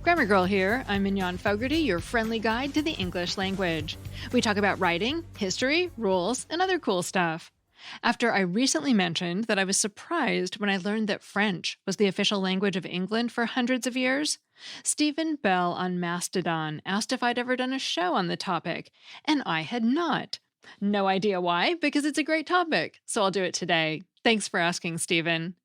Grammar Girl here. I'm Mignon Fogarty, your friendly guide to the English language. We talk about writing, history, rules, and other cool stuff. After I recently mentioned that I was surprised when I learned that French was the official language of England for hundreds of years, Stephen Bell on Mastodon asked if I'd ever done a show on the topic, and I had not. No idea why, because it's a great topic, so I'll do it today. Thanks for asking, Stephen.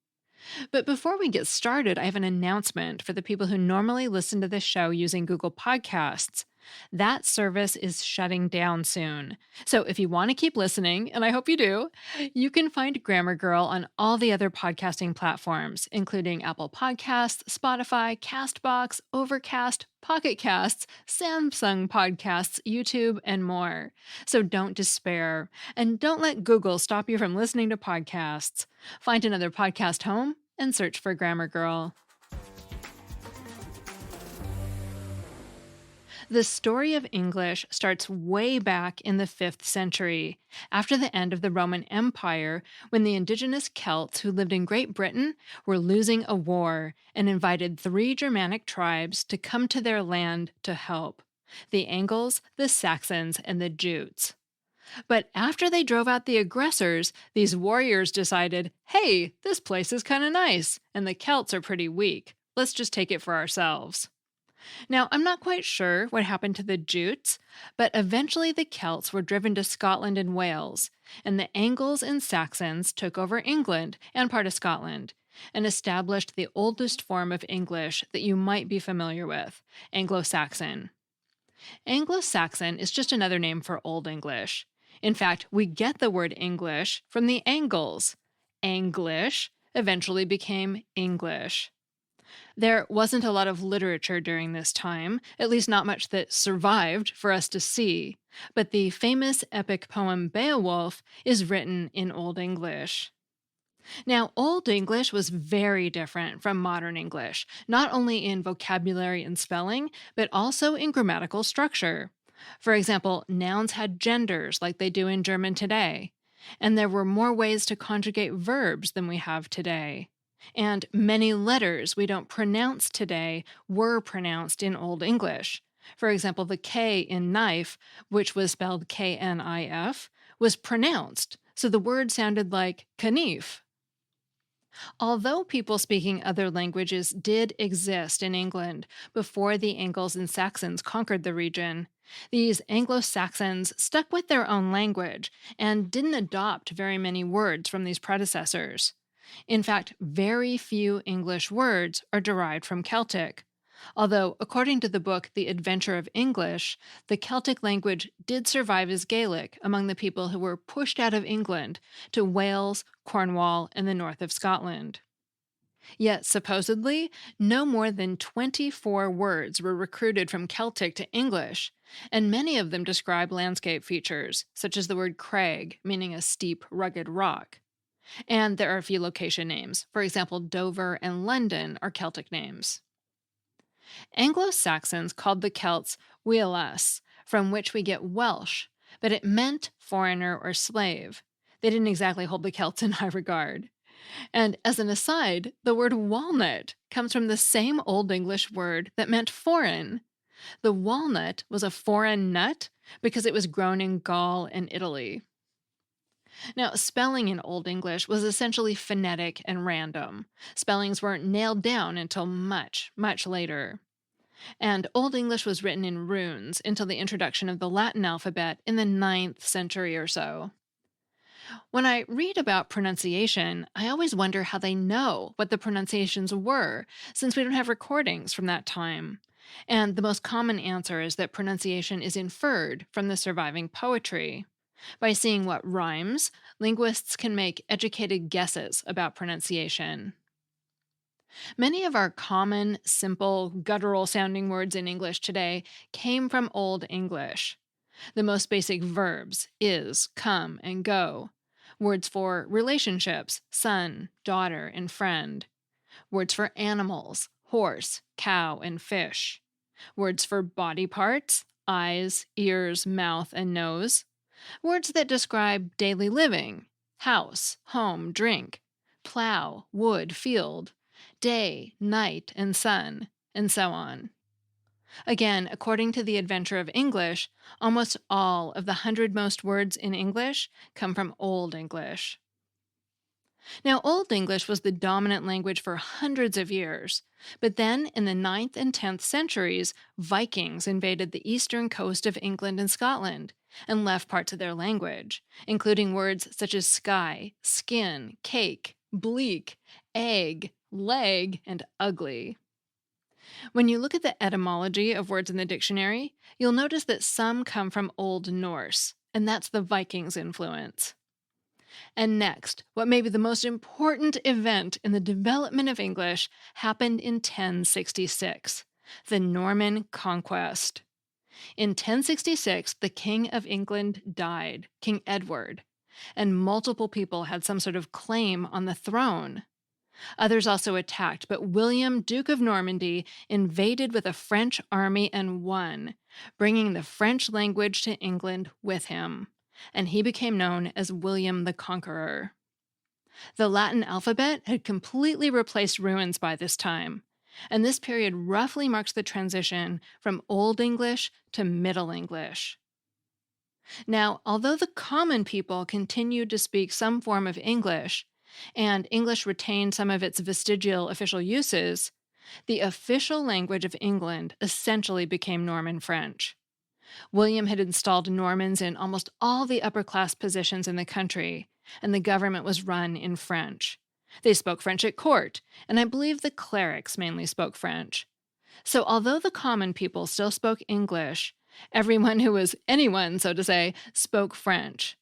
But before we get started, I have an announcement for the people who normally listen to this show using Google Podcasts. That service is shutting down soon. So if you want to keep listening, and I hope you do, you can find Grammar Girl on all the other podcasting platforms, including Apple Podcasts, Spotify, CastBox, Overcast, Pocket Casts, Samsung Podcasts, YouTube, and more. So don't despair, and don't let Google stop you from listening to podcasts. Find another podcast home and search for Grammar Girl. The story of English starts way back in the 5th century, after the end of the Roman Empire, when the indigenous Celts who lived in Great Britain were losing a war and invited 3 Germanic tribes to come to their land to help: the Angles, the Saxons, and the Jutes. But after they drove out the aggressors, these warriors decided, hey, this place is kind of nice, and the Celts are pretty weak. Let's just take it for ourselves. Now, I'm not quite sure what happened to the Jutes, but eventually the Celts were driven to Scotland and Wales, and the Angles and Saxons took over England and part of Scotland, and established the oldest form of English that you might be familiar with, Anglo-Saxon. Anglo-Saxon is just another name for Old English. In fact, we get the word English from the Angles. Anglish eventually became English. There wasn't a lot of literature during this time, at least not much that survived for us to see, but the famous epic poem Beowulf is written in Old English. Now, Old English was very different from modern English, not only in vocabulary and spelling, but also in grammatical structure. For example, nouns had genders like they do in German today, and there were more ways to conjugate verbs than we have today. And many letters we don't pronounce today were pronounced in Old English. For example, the K in knife, which was spelled K-N-I-F, was pronounced, so the word sounded like knief. Although people speaking other languages did exist in England before the Angles and Saxons conquered the region, these Anglo-Saxons stuck with their own language and didn't adopt very many words from these predecessors. In fact, very few English words are derived from Celtic. Although, according to the book The Adventure of English, the Celtic language did survive as Gaelic among the people who were pushed out of England to Wales, Cornwall, and the north of Scotland. Yet, supposedly, no more than 24 words were recruited from Celtic to English, and many of them describe landscape features, such as the word crag, meaning a steep, rugged rock. And there are a few location names. For example, Dover and London are Celtic names. Anglo-Saxons called the Celts Wialas, from which we get Welsh, but it meant foreigner or slave. They didn't exactly hold the Celts in high regard. And as an aside, the word walnut comes from the same Old English word that meant foreign. The walnut was a foreign nut because it was grown in Gaul and Italy. Now, spelling in Old English was essentially phonetic and random. Spellings weren't nailed down until much, much later. And Old English was written in runes until the introduction of the Latin alphabet in the 9th century or so. When I read about pronunciation, I always wonder how they know what the pronunciations were, since we don't have recordings from that time. And the most common answer is that pronunciation is inferred from the surviving poetry. By seeing what rhymes, linguists can make educated guesses about pronunciation. Many of our common, simple, guttural-sounding words in English today came from Old English. The most basic verbs, is, come, and go. Words for relationships, son, daughter, and friend. Words for animals, horse, cow, and fish. Words for body parts, eyes, ears, mouth, and nose. Words that describe daily living, house, home, drink, plow, wood, field, day, night, and sun, and so on. Again, according to the Adventure of English, almost all of the 100 most words in English come from Old English. Now, Old English was the dominant language for hundreds of years, but then in the 9th and 10th centuries, Vikings invaded the eastern coast of England and Scotland and left parts of their language, including words such as sky, skin, cake, bleak, egg, leg, and ugly. When you look at the etymology of words in the dictionary, you'll notice that some come from Old Norse, and that's the Vikings' influence. And next, what may be the most important event in the development of English happened in 1066, the Norman Conquest. In 1066, the King of England died, King Edward, and multiple people had some sort of claim on the throne. Others also attacked, but William, Duke of Normandy, invaded with a French army and won, bringing the French language to England with him, and he became known as William the Conqueror. The Latin alphabet had completely replaced runes by this time, and this period roughly marks the transition from Old English to Middle English. Now, although the common people continued to speak some form of English, and English retained some of its vestigial official uses, the official language of England essentially became Norman French. William had installed Normans in almost all the upper-class positions in the country, and the government was run in French. They spoke French at court, and I believe the clerics mainly spoke French. So although the common people still spoke English, everyone who was anyone, so to say, spoke French.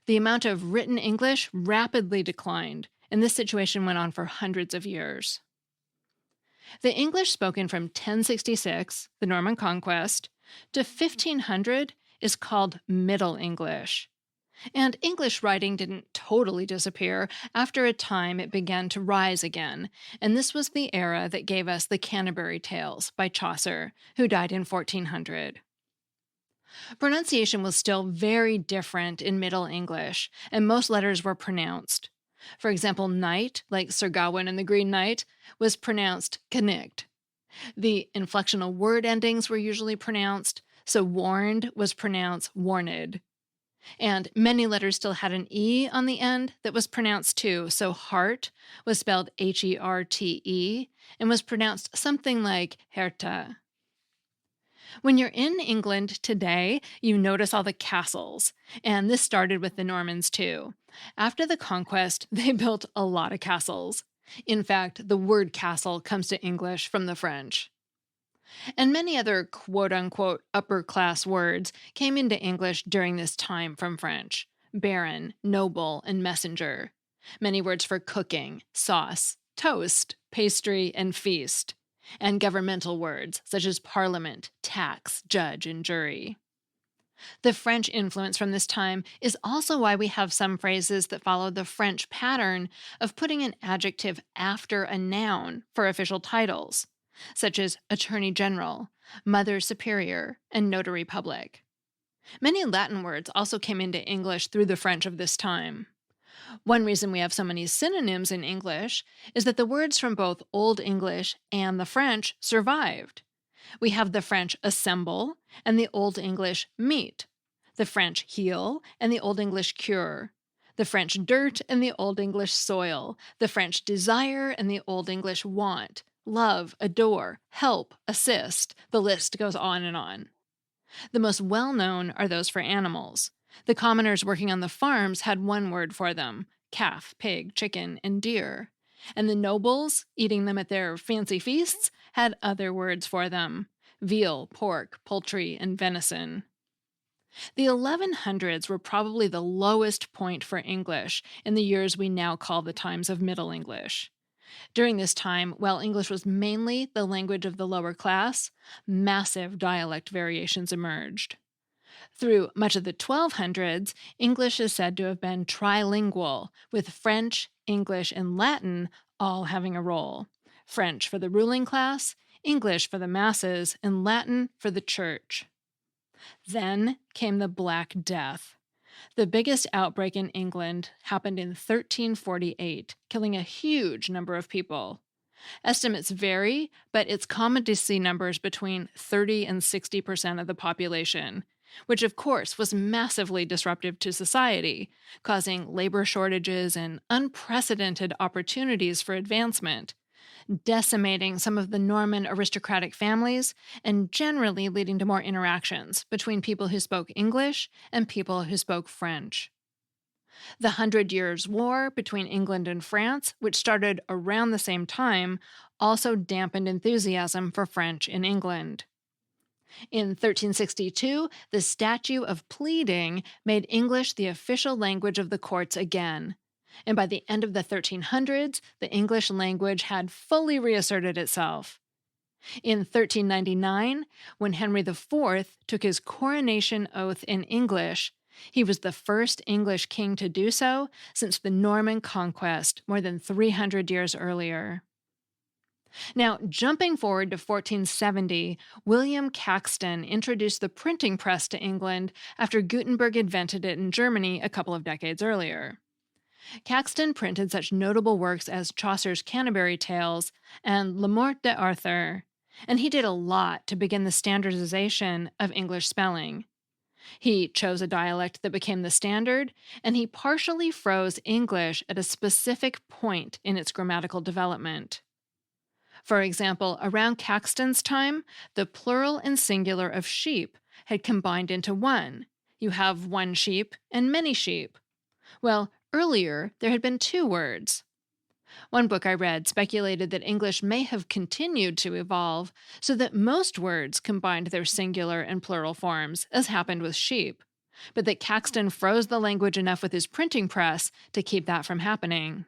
The amount of written English rapidly declined, and this situation went on for hundreds of years. The English spoken from 1066, the Norman Conquest, to 1500 is called Middle English. And English writing didn't totally disappear. After a time, it began to rise again, and this was the era that gave us the Canterbury Tales by Chaucer, who died in 1400. Pronunciation was still very different in Middle English, and most letters were pronounced. For example, knight, like Sir Gawain and the Green Knight, was pronounced knicht. The inflectional word endings were usually pronounced, so warned was pronounced warned. And many letters still had an E on the end that was pronounced too, so heart was spelled Herte and was pronounced something like Herta. When you're in England today, you notice all the castles, and this started with the Normans too. After the conquest, they built a lot of castles. In fact, the word castle comes to English from the French. And many other quote-unquote upper-class words came into English during this time from French: baron, noble, and messenger. Many words for cooking, sauce, toast, pastry, and feast. And governmental words such as parliament, tax, judge, and jury. The French influence from this time is also why we have some phrases that follow the French pattern of putting an adjective after a noun for official titles, such as Attorney General, Mother Superior, and Notary Public. Many Latin words also came into English through the French of this time. One reason we have so many synonyms in English is that the words from both Old English and the French survived. We have the French assemble and the Old English meet, the French heal and the Old English cure, the French dirt and the Old English soil, the French desire and the Old English want, love, adore, help, assist. The list goes on and on. The most well-known are those for animals. The commoners working on the farms had one word for them: calf, pig, chicken, and deer. And the nobles, eating them at their fancy feasts, had other words for them: veal, pork, poultry, and venison. The 1100s were probably the lowest point for English in the years we now call the times of Middle English. During this time, while English was mainly the language of the lower class, massive dialect variations emerged. Through much of the 1200s, English is said to have been trilingual, with French, English, and Latin all having a role. French for the ruling class, English for the masses, and Latin for the church. Then came the Black Death. The biggest outbreak in England happened in 1348, killing a huge number of people. Estimates vary, but it's common to see numbers between 30 and 60% of the population, which of course was massively disruptive to society, causing labor shortages and unprecedented opportunities for advancement, decimating some of the Norman aristocratic families, and generally leading to more interactions between people who spoke English and people who spoke French. The Hundred Years' War between England and France, which started around the same time, also dampened enthusiasm for French in England. In 1362, the Statute of Pleading made English the official language of the courts again. And by the end of the 1300s, the English language had fully reasserted itself. In 1399, when Henry IV took his coronation oath in English, he was the first English king to do so since the Norman Conquest more than 300 years earlier. Now, jumping forward to 1470, William Caxton introduced the printing press to England after Gutenberg invented it in Germany a couple of decades earlier. Caxton printed such notable works as Chaucer's Canterbury Tales and Le Morte d'Arthur, and he did a lot to begin the standardization of English spelling. He chose a dialect that became the standard, and he partially froze English at a specific point in its grammatical development. For example, around Caxton's time, the plural and singular of sheep had combined into one. You have one sheep and many sheep. Well, earlier there had been two words. One book I read speculated that English may have continued to evolve so that most words combined their singular and plural forms, as happened with sheep, but that Caxton froze the language enough with his printing press to keep that from happening.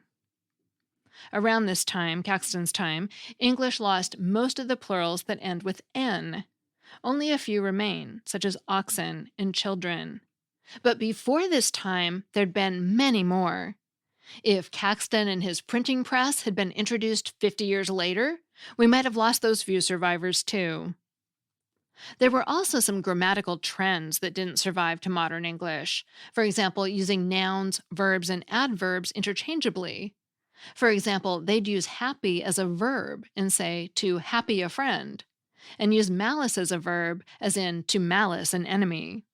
Around this time, Caxton's time, English lost most of the plurals that end with N. Only a few remain, such as oxen and children. But before this time, there'd been many more. If Caxton and his printing press had been introduced 50 years later, we might have lost those few survivors too. There were also some grammatical trends that didn't survive to modern English. For example, using nouns, verbs, and adverbs interchangeably. For example, they'd use happy as a verb and say, to happy a friend, and use malice as a verb, as in to malice an enemy.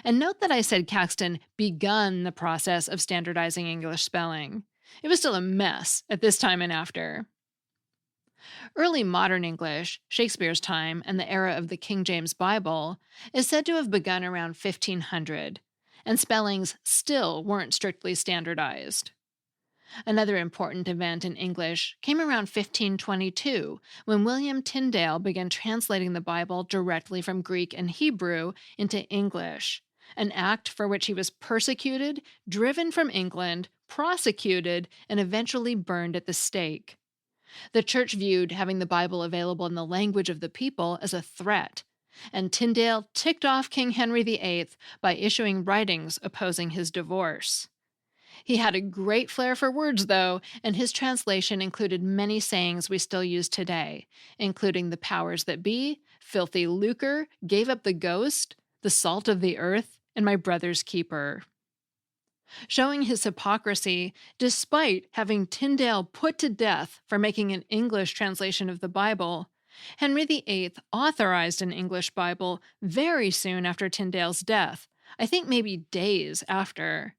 And note that I said Caxton begun the process of standardizing English spelling. It was still a mess at this time and after. Early modern English, Shakespeare's time, and the era of the King James Bible, is said to have begun around 1500, and spellings still weren't strictly standardized. Another important event in English came around 1522, when William Tyndale began translating the Bible directly from Greek and Hebrew into English, an act for which he was persecuted, driven from England, prosecuted, and eventually burned at the stake. The church viewed having the Bible available in the language of the people as a threat, and Tyndale ticked off King Henry VIII by issuing writings opposing his divorce. He had a great flair for words, though, and his translation included many sayings we still use today, including the powers that be, filthy lucre, gave up the ghost, the salt of the earth, and my brother's keeper. Showing his hypocrisy, despite having Tyndale put to death for making an English translation of the Bible, Henry VIII authorized an English Bible very soon after Tyndale's death, I think maybe days after.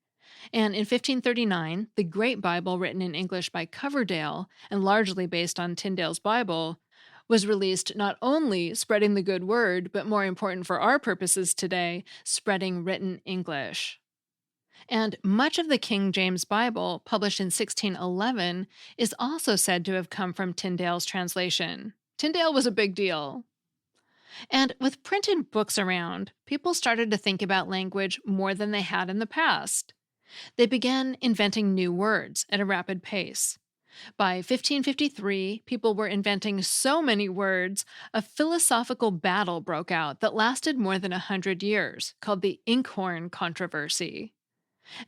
And in 1539, the Great Bible, written in English by Coverdale and largely based on Tyndale's Bible, was released, not only spreading the good word, but more important for our purposes today, spreading written English. And much of the King James Bible, published in 1611, is also said to have come from Tyndale's translation. Tyndale was a big deal. And with printed books around, people started to think about language more than they had in the past. They began inventing new words at a rapid pace. By 1553, people were inventing so many words, a philosophical battle broke out that lasted more than 100 years, called the inkhorn controversy.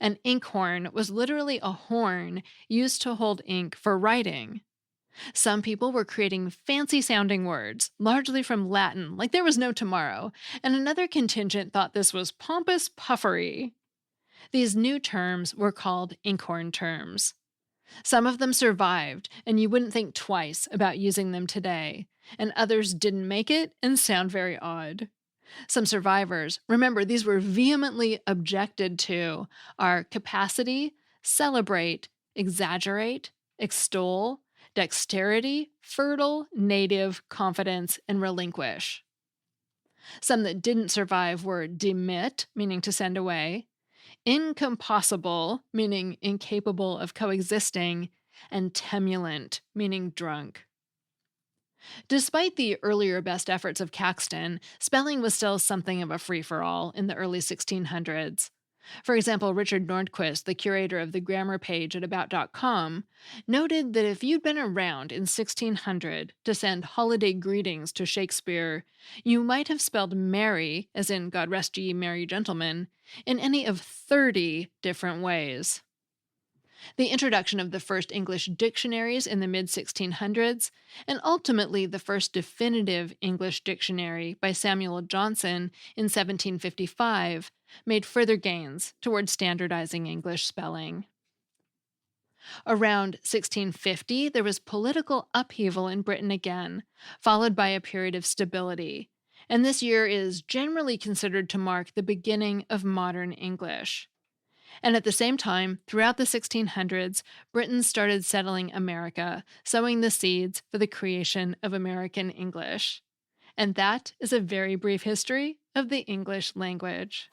An inkhorn was literally a horn used to hold ink for writing. Some people were creating fancy-sounding words, largely from Latin, like there was no tomorrow, and another contingent thought this was pompous puffery. These new terms were called inkhorn terms. Some of them survived, and you wouldn't think twice about using them today, and others didn't make it and sound very odd. Some survivors, remember these were vehemently objected to, are capacity, celebrate, exaggerate, extol, dexterity, fertile, native, confidence, and relinquish. Some that didn't survive were demit, meaning to send away, incompossible, meaning incapable of coexisting, and temulant, meaning drunk. Despite the earlier best efforts of Caxton, spelling was still something of a free-for-all in the early 1600s. For example, Richard Nordquist, the curator of the grammar page at About.com, noted that if you'd been around in 1600 to send holiday greetings to Shakespeare, you might have spelled merry, as in God rest ye merry gentlemen, in any of 30 different ways. The introduction of the first English dictionaries in the mid-1600s, and ultimately the first definitive English dictionary by Samuel Johnson in 1755, made further gains toward standardizing English spelling. Around 1650, there was political upheaval in Britain again, followed by a period of stability, and this year is generally considered to mark the beginning of modern English. And at the same time, throughout the 1600s, Britain started settling America, sowing the seeds for the creation of American English. And that is a very brief history of the English language.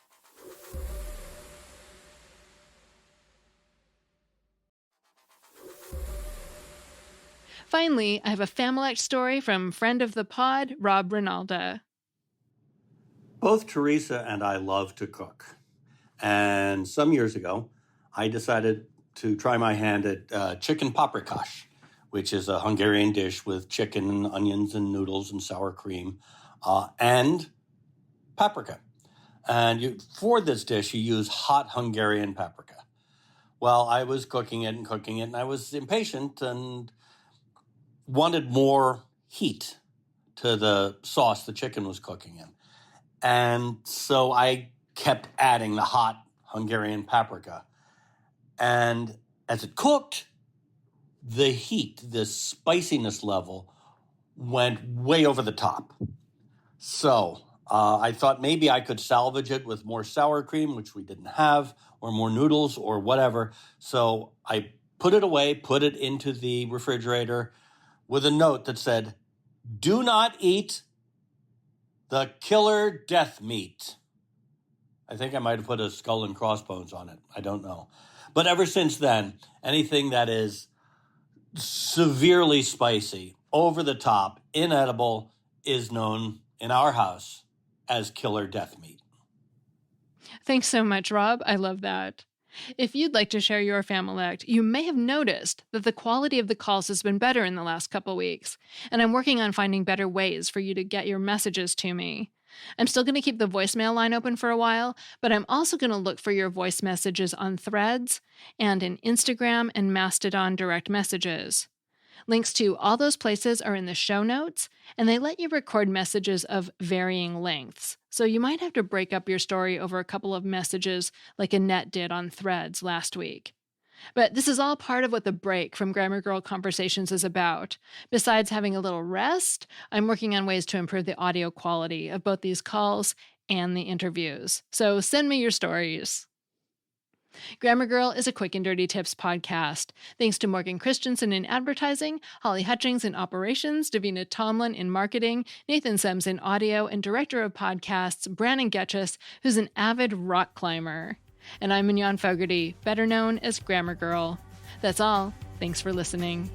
Finally, I have a Familect story from friend of the pod, Rob Rinalda. Both Teresa and I love to cook. And some years ago, I decided to try my hand at chicken paprikash, which is a Hungarian dish with chicken and onions and noodles and sour cream and paprika. And for this dish, you use hot Hungarian paprika. Well, I was cooking it, and I was impatient and wanted more heat to the sauce the chicken was cooking in. And so I kept adding the hot Hungarian paprika. And as it cooked, the heat, the spiciness level went way over the top. So I thought maybe I could salvage it with more sour cream, which we didn't have, or more noodles or whatever. So I put it away, put it into the refrigerator with a note that said, "Do not eat the killer death meat." I think I might have put a skull and crossbones on it. I don't know. But ever since then, anything that is severely spicy, over the top, inedible, is known in our house as killer death meat. Thanks so much, Rob. I love that. If you'd like to share your Familect, you may have noticed that the quality of the calls has been better in the last couple weeks, and I'm working on finding better ways for you to get your messages to me. I'm still going to keep the voicemail line open for a while, but I'm also going to look for your voice messages on Threads and in Instagram and Mastodon direct messages. Links to all those places are in the show notes, and they let you record messages of varying lengths. So you might have to break up your story over a couple of messages like Annette did on Threads last week. But this is all part of what the break from Grammar Girl Conversations is about. Besides having a little rest, I'm working on ways to improve the audio quality of both these calls and the interviews. So send me your stories. Grammar Girl is a quick and dirty tips podcast. Thanks to Morgan Christensen in advertising, Holly Hutchings in operations, Davina Tomlin in marketing, Nathan Semes in audio, and director of podcasts, Brandon Getchus, who's an avid rock climber. And I'm Mignon Fogarty, better known as Grammar Girl. That's all. Thanks for listening.